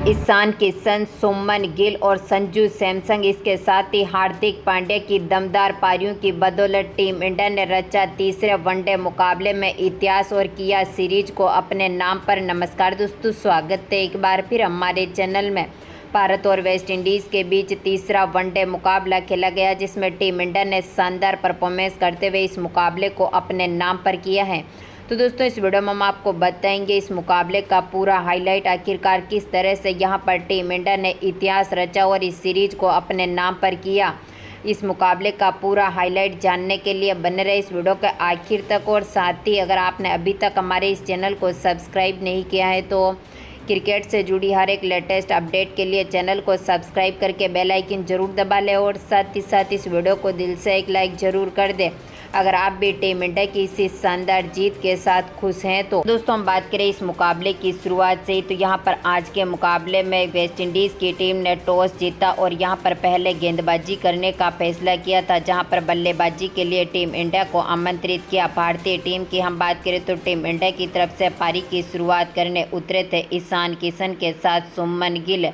ईशान किशन, सुमन गिल और संजू सैमसन, इसके साथ ही हार्दिक पांड्या की दमदार पारियों की बदौलत टीम इंडिया ने रचा तीसरे वनडे मुकाबले में इतिहास और किया सीरीज को अपने नाम पर। नमस्कार दोस्तों, स्वागत है एक बार फिर हमारे चैनल में। भारत और वेस्ट इंडीज़ के बीच तीसरा वनडे मुकाबला खेला गया, जिसमें टीम इंडिया ने शानदार परफॉर्मेंस करते हुए इस मुकाबले को अपने नाम पर किया है। तो दोस्तों, इस वीडियो में हम आपको बताएंगे इस मुकाबले का पूरा हाईलाइट, आखिरकार किस तरह से यहां पर टीम इंडिया ने इतिहास रचा और इस सीरीज को अपने नाम पर किया। इस मुकाबले का पूरा हाईलाइट जानने के लिए बने रहे इस वीडियो के आखिर तक। और साथ ही अगर आपने अभी तक हमारे इस चैनल को सब्सक्राइब नहीं किया है तो क्रिकेट से जुड़ी हर एक लेटेस्ट अपडेट के लिए चैनल को सब्सक्राइब करके बेल आइकन जरूर दबा लें और साथ ही साथ इस वीडियो को दिल से एक लाइक ज़रूर कर दें अगर आप भी टीम इंडिया की इसी शानदार जीत के साथ खुश हैं। तो दोस्तों, हम बात करें इस मुकाबले की शुरुआत से ही, तो यहाँ पर आज के मुकाबले में वेस्ट इंडीज़ की टीम ने टॉस जीता और यहाँ पर पहले गेंदबाजी करने का फैसला किया था, जहाँ पर बल्लेबाजी के लिए टीम इंडिया को आमंत्रित किया। भारतीय टीम की हम बात करें तो टीम इंडिया की तरफ से पारी की शुरुआत करने उतरे थे ईशान किशन के साथ सुमन गिल।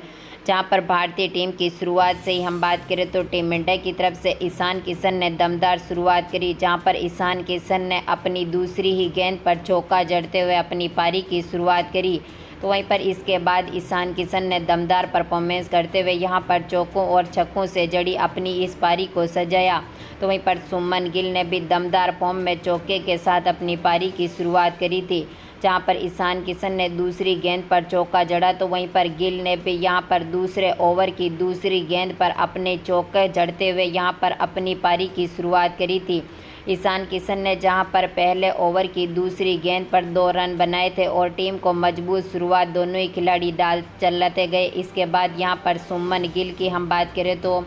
जहां पर भारतीय टीम की शुरुआत से ही हम बात करें तो टीम इंडिया की तरफ से ईशान किशन ने दमदार शुरुआत करी, जहां पर ईशान किशन ने अपनी दूसरी ही गेंद पर चौका जड़ते हुए अपनी पारी की शुरुआत करी। तो वहीं पर इसके बाद ईशान किशन ने दमदार परफॉर्मेंस करते हुए यहां पर चौकों और छक्कों से जड़ी अपनी इस पारी को सजाया। तो वहीं पर सुमन गिल ने भी दमदार फॉर्म में चौके के साथ अपनी पारी की शुरुआत करी थी, जहां पर ईशान किशन ने दूसरी गेंद पर चौका जड़ा। तो वहीं पर गिल ने भी यहां पर दूसरे ओवर की दूसरी गेंद पर अपने चौके जड़ते हुए यहां पर अपनी पारी की शुरुआत करी थी। ईशान किशन ने जहां पर पहले ओवर की दूसरी गेंद पर 2 रन बनाए थे और टीम को मजबूत शुरुआत दोनों ही खिलाड़ी चलाते गए। इसके बाद यहां पर सुमन गिल की हम बात करें तो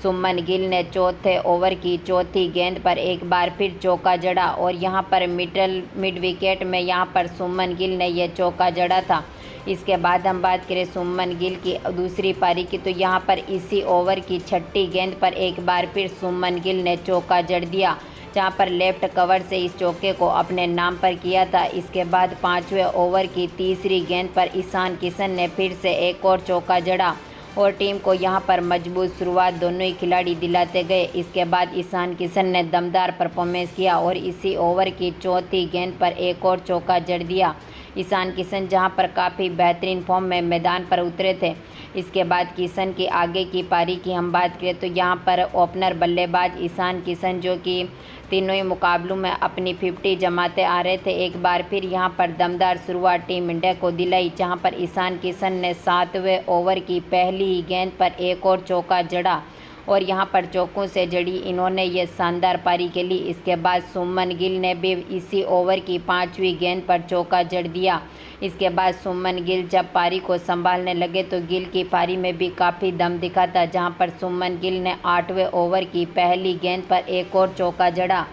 सुमन गिल ने चौथे ओवर की चौथी गेंद पर एक बार फिर चौका जड़ा और यहां पर मिड विकेट में यहां पर सुमन गिल ने यह चौका जड़ा था। इसके बाद हम बात करें सुमन गिल की दूसरी पारी की, तो यहां पर इसी ओवर की छठी गेंद पर एक बार फिर सुमन गिल ने चौका जड़ दिया, जहां पर लेफ्ट कवर से इस चौके को अपने नाम पर किया था। इसके बाद 5वें ओवर की तीसरी गेंद पर ईशान किशन ने फिर से एक और चौका जड़ा और टीम को यहां पर मजबूत शुरुआत दोनों ही खिलाड़ी दिलाते गए। इसके बाद ईशान किशन ने दमदार परफॉर्मेंस किया और इसी ओवर की चौथी गेंद पर एक और चौका जड़ दिया। ईशान किशन जहां पर काफ़ी बेहतरीन फॉर्म में मैदान पर उतरे थे। इसके बाद किशन की आगे की पारी की हम बात करें तो यहां पर ओपनर बल्लेबाज ईशान किशन, जो कि तीनों ही मुकाबलों में अपनी 50 जमाते आ रहे थे, एक बार फिर यहां पर दमदार शुरुआत टीम इंडिया को दिलाई, जहां पर ईशान किशन ने 7वें ओवर की पहली ही गेंद पर एक और चौका जड़ा और यहां पर चौकों से जड़ी इन्होंने ये शानदार पारी खेली। इसके बाद सुमन गिल ने भी इसी ओवर की 5वीं गेंद पर चौका जड़ दिया। इसके बाद सुमन गिल जब पारी को संभालने लगे तो गिल की पारी में भी काफ़ी दम दिखा था, जहां पर सुमन गिल ने 8वें ओवर की पहली गेंद पर एक और चौका जड़ा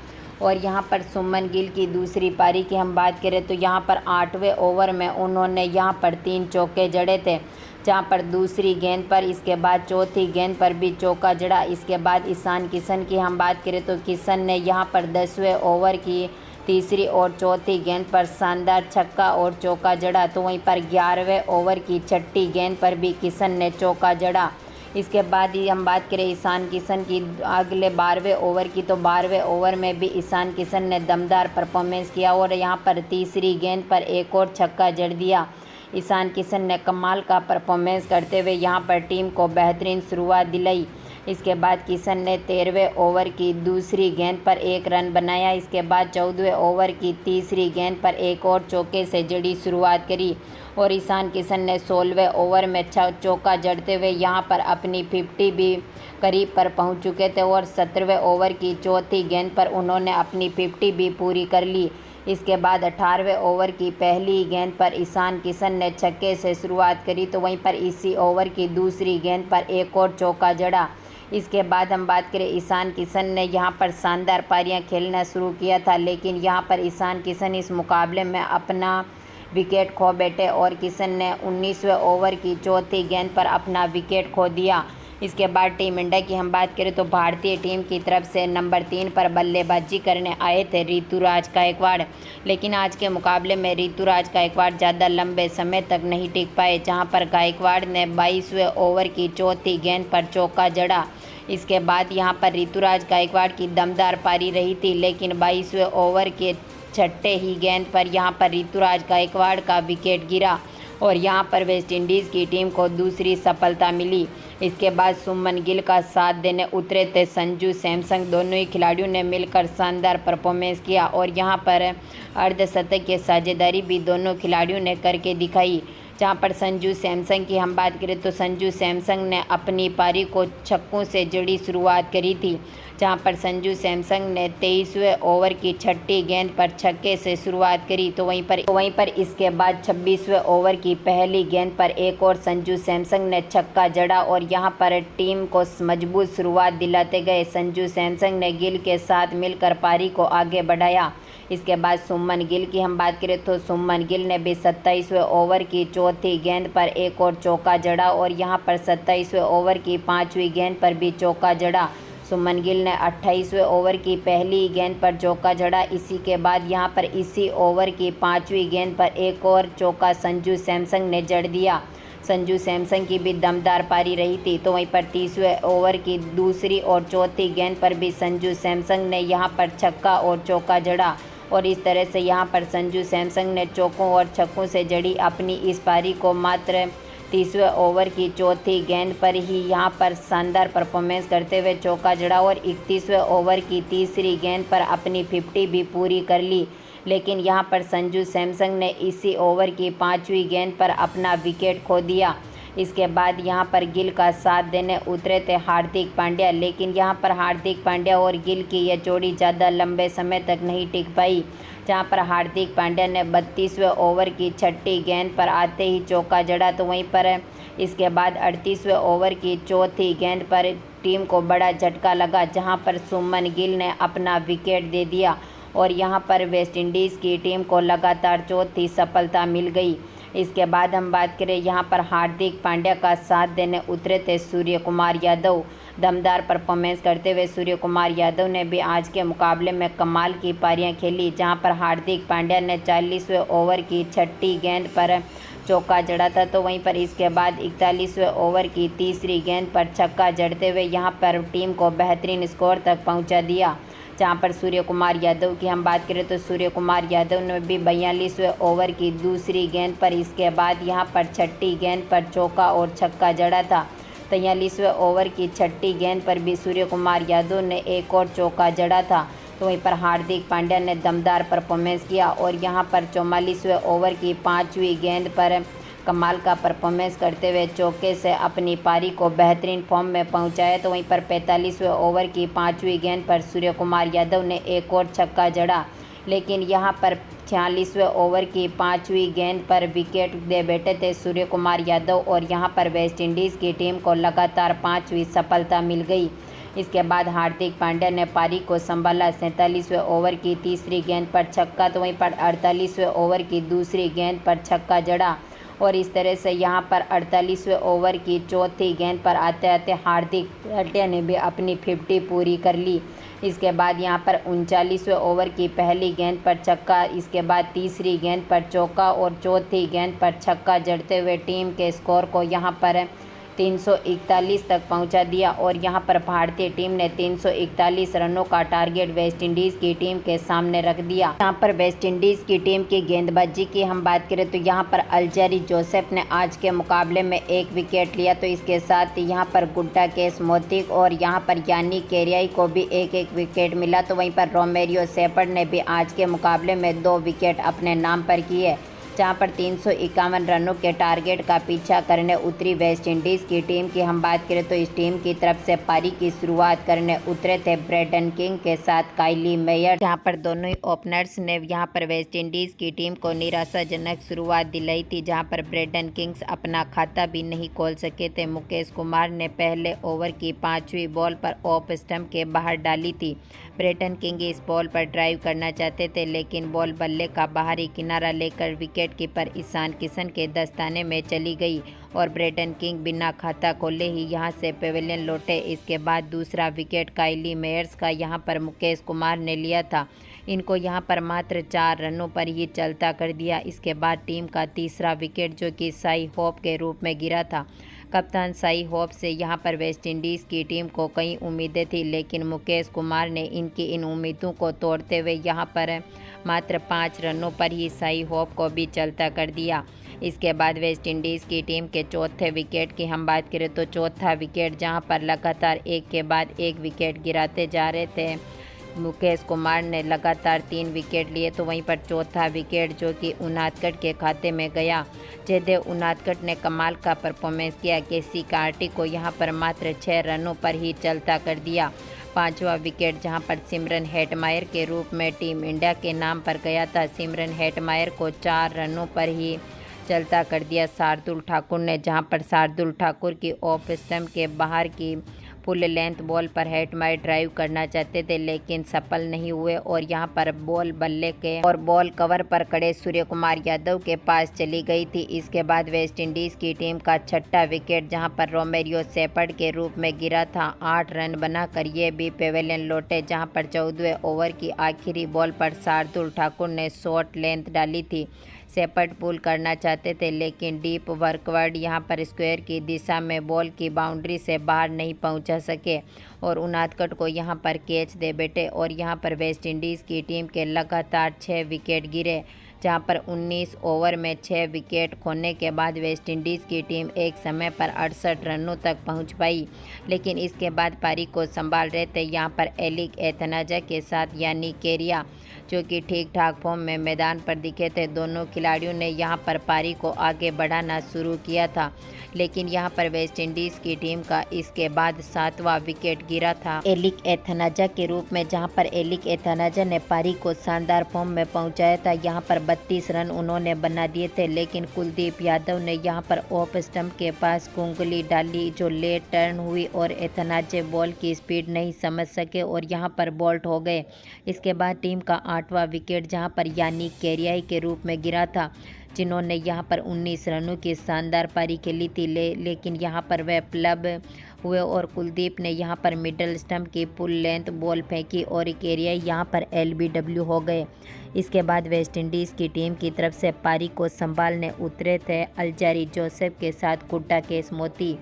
और यहां पर सुमन गिल की दूसरी पारी की हम बात करें तो यहां पर 8वें ओवर में उन्होंने यहां पर 3 चौके जड़े थे, जहां पर दूसरी गेंद पर, इसके बाद चौथी गेंद पर भी चौका जड़ा। इसके बाद ईशान किशन की हम बात करें तो किशन ने यहां पर 10वें ओवर की तीसरी और चौथी गेंद पर शानदार छक्का और चौका जड़ा। तो वहीं पर 11वें ओवर की छठी गेंद पर भी किशन ने चौका जड़ा। इसके बाद ही हम बात करें ईशान किशन की अगले 12वें ओवर की, तो 12वें ओवर में भी ईशान किशन ने दमदार परफॉर्मेंस किया और यहां पर तीसरी गेंद पर एक और छक्का जड़ दिया। ईशान किशन ने कमाल का परफॉर्मेंस करते हुए यहां पर टीम को बेहतरीन शुरुआत दिलाई। इसके बाद किशन ने 13वें ओवर की दूसरी गेंद पर 1 रन बनाया। इसके बाद 14वें ओवर की तीसरी गेंद पर एक और चौके से जड़ी शुरुआत करी और ईशान किशन ने 16वें ओवर में चौका जड़ते हुए यहां पर अपनी 50 भी करीब पर पहुंच चुके थे और 17वें ओवर की चौथी गेंद पर उन्होंने अपनी 50 भी पूरी कर ली। इसके बाद 18वें ओवर की पहली गेंद पर ईशान किशन ने छक्के से शुरुआत करी, तो वहीं पर इसी ओवर की दूसरी गेंद पर एक और चौका जड़ा। इसके बाद हम बात करें ईशान किशन ने यहां पर शानदार पारियां खेलना शुरू किया था, लेकिन यहां पर ईशान किशन इस मुकाबले में अपना विकेट खो बैठे और किशन ने 19वें ओवर की चौथी गेंद पर अपना विकेट खो दिया। इसके बाद टीम इंडिया की हम बात करें तो भारतीय टीम की तरफ से नंबर 3 पर बल्लेबाजी करने आए थे ऋतुराज गायकवाड़, लेकिन आज के मुकाबले में ऋतुराज गायकवाड़ ज़्यादा लंबे समय तक नहीं टिक पाए, जहां पर गायकवाड़ ने 22वें ओवर की चौथी गेंद पर चौका जड़ा। इसके बाद यहां पर ऋतुराज गायकवाड़ की दमदार पारी रही थी, लेकिन 22वें ओवर के छठे ही गेंद पर यहां पर ऋतुराज गायकवाड़ का विकेट गिरा और यहां पर वेस्टइंडीज़ की टीम को दूसरी सफलता मिली। इसके बाद सुमन गिल का साथ देने उतरे थे संजू सैमसंग। दोनों ही खिलाड़ियों ने मिलकर शानदार परफॉर्मेंस किया और यहां पर अर्धशतक की साझेदारी भी दोनों खिलाड़ियों ने करके दिखाई। जहां पर संजू सैमसंग की हम बात करें तो संजू सैमसंग ने अपनी पारी को छक्कों से जुड़ी शुरुआत करी थी, जहां पर संजू सैमसंग ने 23वें ओवर की छठी गेंद पर छक्के से शुरुआत करी, तो वहीं पर इसके बाद 26वें ओवर की पहली गेंद पर एक और संजू सैमसंग ने छक्का जड़ा और यहां पर टीम को मजबूत शुरुआत दिलाते गए संजू सैमसंग ने गिल के साथ मिलकर पारी को आगे बढ़ाया। इसके बाद सुमन गिल की हम बात करें तो सुमन गिल ने भी 27वें ओवर की चौथी गेंद पर एक और चौका जड़ा और यहां पर 27वें ओवर की पांचवी गेंद पर भी चौका जड़ा। सुमन गिल ने 28वें ओवर की पहली गेंद पर चौका जड़ा। इसी के बाद यहां पर इसी ओवर की पांचवी गेंद पर एक और चौका संजू सैमसंग ने जड़ दिया। संजू सैमसंग की भी दमदार पारी रही थी, तो वहीं पर 30वें ओवर की दूसरी और चौथी गेंद पर भी संजू सैमसंग ने यहां पर छक्का और चौका जड़ा और इस तरह से यहां पर संजू सैमसंग ने चौकों और छक्कों से जड़ी अपनी इस पारी को मात्र 30वें ओवर की चौथी गेंद पर ही यहां पर शानदार परफॉर्मेंस करते हुए चौका जड़ा और 31वें ओवर की तीसरी गेंद पर अपनी 50 भी पूरी कर ली। लेकिन यहां पर संजू सैमसंग ने इसी ओवर की पांचवी गेंद पर अपना विकेट खो दिया। इसके बाद यहां पर गिल का साथ देने उतरे थे हार्दिक पांड्या, लेकिन यहां पर हार्दिक पांड्या और गिल की यह जोड़ी ज़्यादा लंबे समय तक नहीं टिक पाई, जहां पर हार्दिक पांड्या ने 32वें ओवर की छठी गेंद पर आते ही चौका जड़ा, तो वहीं पर इसके बाद 38वें ओवर की चौथी गेंद पर टीम को बड़ा झटका लगा, जहां पर सुमन गिल ने अपना विकेट दे दिया और यहां पर वेस्टइंडीज़ की टीम को लगातार चौथी सफलता मिल गई। इसके बाद हम बात करें यहां पर हार्दिक पांड्या का साथ देने उतरे थे सूर्य कुमार यादव। दमदार परफॉर्मेंस करते हुए सूर्य कुमार यादव ने भी आज के मुकाबले में कमाल की पारियां खेली, जहां पर हार्दिक पांड्या ने 40वें ओवर की छठी गेंद पर चौका जड़ा था, तो वहीं पर इसके बाद 41वें ओवर की तीसरी गेंद पर छक्का जड़ते हुए यहां पर टीम को बेहतरीन स्कोर तक पहुंचा दिया। जहां पर सूर्य कुमार यादव की हम बात करें तो सूर्य कुमार यादव ने भी 42वें ओवर की दूसरी गेंद पर इसके बाद यहां पर छठी गेंद पर चौका और छक्का जड़ा था। 43वें ओवर की छठी गेंद पर भी सूर्य कुमार यादव ने एक और चौका जड़ा था, तो वहीं पर हार्दिक पांड्या ने दमदार परफॉर्मेंस किया और यहां पर 44वें ओवर की पांचवी गेंद पर कमाल का परफॉर्मेंस करते हुए चौके से अपनी पारी को बेहतरीन फॉर्म में पहुंचाया, तो वहीं पर 45वें ओवर की पांचवी गेंद पर सूर्य कुमार यादव ने एक और छक्का जड़ा, लेकिन यहां पर 46वें ओवर की पांचवी गेंद पर विकेट दे बैठे थे सूर्य कुमार यादव और यहां पर वेस्टइंडीज़ की टीम को लगातार पांचवी सफलता मिल गई। इसके बाद हार्दिक पांड्या ने पारी को संभाला। 47वें ओवर की तीसरी गेंद पर छक्का, तो वहीं पर 48वें ओवर की दूसरी गेंद पर छक्का जड़ा और इस तरह से यहां पर 48वें ओवर की चौथी गेंद पर आते आते हार्दिक पांड्या ने भी अपनी 50 पूरी कर ली। इसके बाद यहां पर 39वें ओवर की पहली गेंद पर छक्का, इसके बाद तीसरी गेंद पर चौका और चौथी गेंद पर छक्का जड़ते हुए टीम के स्कोर को यहां पर 341 तक पहुंचा दिया और यहां पर भारतीय टीम ने 341 रनों का टारगेट वेस्टइंडीज़ की टीम के सामने रख दिया। यहां पर वेस्टइंडीज़ की टीम की गेंदबाजी की हम बात करें तो यहां पर अल्जारी जोसेफ ने आज के मुकाबले में एक विकेट लिया, तो इसके साथ यहां पर गुड्डा केस मोतिक और यहां पर यानी केरियाई को भी एक एक विकेट मिला, तो वहीं पर रोमेरियो शेपर्ड ने भी आज के मुकाबले में 2 विकेट अपने नाम पर किए। जहां पर 351 रनों के टारगेट का पीछा करने उतरी वेस्टइंडीज़ की टीम की हम बात करें तो इस टीम की तरफ से पारी की शुरुआत करने उतरे थे ब्रेंडन किंग के साथ काइली मेयर, जहां पर दोनों ही ओपनर्स ने यहां पर वेस्टइंडीज़ की टीम को निराशाजनक शुरुआत दिलाई थी, जहां पर ब्रेंडन किंग्स अपना खाता भी नहीं खोल सके थे। मुकेश कुमार ने पहले ओवर की 5वीं बॉल पर ऑफ स्टंप के बाहर डाली थी। ब्रेंडन किंग इस बॉल पर ड्राइव करना चाहते थे, लेकिन बॉल बल्ले का बाहरी किनारा लेकर wicket wicket keeper Ishan Kishan के दस्ताने में चली गई और ब्रेटन किंग बिना खाता खोले ही यहां से पेविलियन लौटे। इसके बाद दूसरा विकेट काइली मेयर्स का यहां पर मुकेश कुमार ने लिया था। इनको यहां पर मात्र 4 रनों पर ही चलता कर दिया। इसके बाद टीम का तीसरा विकेट जो कि साई होप के रूप में गिरा था। कप्तान साई होप से यहां पर वेस्टइंडीज़ की टीम को कई उम्मीदें थी, लेकिन मुकेश कुमार ने इनकी इन उम्मीदों को तोड़ते हुए यहां पर मात्र 5 रनों पर ही साई होप को भी चलता कर दिया। इसके बाद वेस्टइंडीज़ की टीम के चौथे विकेट की हम बात करें तो चौथा विकेट जहां पर लगातार एक के बाद एक विकेट गिराते जा रहे थे। मुकेश कुमार ने लगातार 3 विकेट लिए, तो वहीं पर चौथा विकेट जो कि उनादकट के खाते में गया। जयदेव उनादकट ने कमाल का परफॉर्मेंस किया। केसी कार्टी को यहां पर मात्र 6 रनों पर ही चलता कर दिया। 5वां विकेट जहां पर सिमरन हेटमायर के रूप में टीम इंडिया के नाम पर गया था। सिमरन हेटमायर को 4 रनों पर ही चलता कर दिया शार्दुल ठाकुर ने, जहां पर शार्दुल ठाकुर की ऑफ स्टंप के बाहर की फुल लेंथ बॉल पर हेटमायर ड्राइव करना चाहते थे, लेकिन सफल नहीं हुए और यहां पर बॉल बल्ले के और बॉल कवर पर खड़े सूर्य कुमार यादव के पास चली गई थी। इसके बाद वेस्टइंडीज़ की टीम का छठा विकेट जहां पर रोमेरियो शेपर्ड के रूप में गिरा था। 8 रन बनाकर ये भी पेविलियन लौटे, जहां पर 14वें ओवर की आखिरी बॉल पर शार्दुल ठाकुर ने शॉर्ट लेंथ डाली थी। शेपर्ड पुल करना चाहते थे, लेकिन डीप वर्कवर्ड यहां पर स्क्वायर की दिशा में बॉल की बाउंड्री से बाहर नहीं पहुंचा सके और उनादकट को यहां पर कैच दे बैठे और यहां पर वेस्टइंडीज़ की टीम के लगातार 6 विकेट गिरे, जहां पर 19 ओवर में 6 विकेट खोने के बाद वेस्टइंडीज़ की टीम एक समय पर 68 रनों तक पहुंच पाई, लेकिन इसके बाद पारी को संभाल रहे थे यहां पर एलिक एथनाजा के साथ यानी केरिया, जो कि ठीक ठाक फॉर्म में मैदान पर दिखे थे। दोनों खिलाड़ियों ने यहां पर पारी को आगे बढ़ाना शुरू किया था, लेकिन यहां पर वेस्टइंडीज़ की टीम का इसके बाद 7वां विकेट गिरा था एलिक एथनाजा के रूप में, जहां पर एलिक एथनाजा ने पारी को शानदार फॉर्म में पहुंचाया था। यहां पर 32 रन उन्होंने बना दिए थे, लेकिन कुलदीप यादव ने यहां पर ऑफ स्टंप के पास कुंगली डाली जो लेट टर्न हुई और एथनाजा बॉल की स्पीड नहीं समझ सके और यहां पर बोल्ट हो गए। इसके बाद टीम का 8वां विकेट जहां पर यानी केरियाई के रूप में गिरा था, जिन्होंने यहां पर 19 रनों की शानदार पारी खेली थी, लेकिन यहां पर वह फ्लब हुए और कुलदीप ने यहां पर मिडल स्टंप की फुल लेंथ बॉल फेंकी और केरियाई यहां पर LBW हो गए। इसके बाद वेस्टइंडीज़ की टीम की तरफ से पारी को संभालने उतरे थे अल्जारी जोसेफ के साथ कुड्डा केसमोती।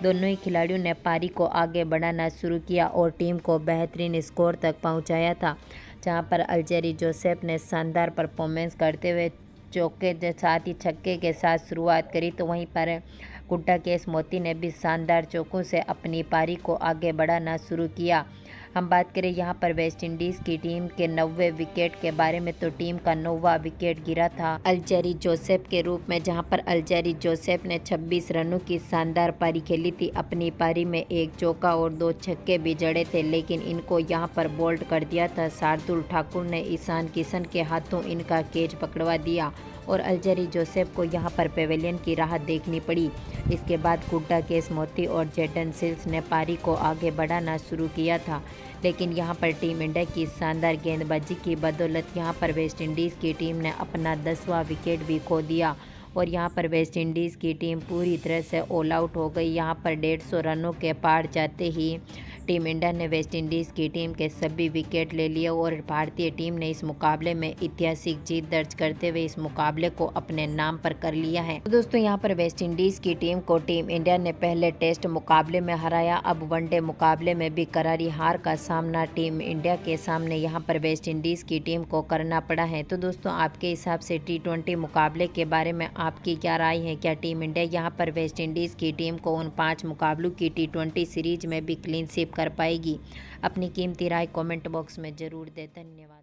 दोनों ही खिलाड़ियों ने पारी को आगे बढ़ाना शुरू किया और टीम को बेहतरीन स्कोर तक पहुंचाया था, जहां पर अल्जारी जोसेफ ने शानदार परफॉर्मेंस करते हुए चौके के साथ ही छक्के के साथ शुरुआत करी, तो वहीं पर कुड्डा केसमोती ने भी शानदार चौकों से अपनी पारी को आगे बढ़ाना शुरू किया। हम बात करें यहाँ पर वेस्टइंडीज़ की टीम के 90वें विकेट के बारे में, तो टीम का 9वां विकेट गिरा था अल्जारी जोसेफ के रूप में, जहाँ पर अल्जारी जोसेफ ने 26 रनों की शानदार पारी खेली थी। अपनी पारी में 1 चौका और 2 छक्के भी जड़े थे, लेकिन इनको यहाँ पर बोल्ड कर दिया था। शार्दुल ठाकुर ने ईशान किशन के हाथों इनका कैच पकड़वा दिया और अल्जारी जोसेफ को यहाँ पर पेविलियन की राह देखनी पड़ी। इसके बाद कुड्डा केसमोती और जेडन सिल्स ने पारी को आगे बढ़ाना शुरू किया था, लेकिन यहाँ पर टीम इंडिया की शानदार गेंदबाजी की बदौलत यहाँ पर वेस्टइंडीज़ की टीम ने अपना 10वां विकेट भी खो दिया और यहाँ पर वेस्टइंडीज़ की टीम पूरी तरह से ऑल आउट हो गई। यहाँ पर 150 रनों के पार जाते ही टीम इंडिया ने वेस्टइंडीज़ की टीम के सभी विकेट ले लिए और भारतीय टीम ने इस मुकाबले में ऐतिहासिक जीत दर्ज करते हुए इस मुकाबले को अपने नाम पर कर लिया है। तो दोस्तों यहाँ पर वेस्टइंडीज़ की टीम को टीम इंडिया ने पहले टेस्ट मुकाबले में हराया, अब वनडे मुकाबले में भी करारी हार का सामना टीम इंडिया के सामने यहाँ पर वेस्टइंडीज़ की टीम को करना पड़ा है। तो दोस्तों आपके हिसाब से T20 मुकाबले के बारे में आपकी क्या राय है? क्या टीम इंडिया यहाँ पर वेस्टइंडीज़ की टीम को उन 5 मुकाबलों की T20 सीरीज में भी क्लीन स्वीप कर पाएगी? अपनी कीमती राय कमेंट बॉक्स में ज़रूर दें। धन्यवाद।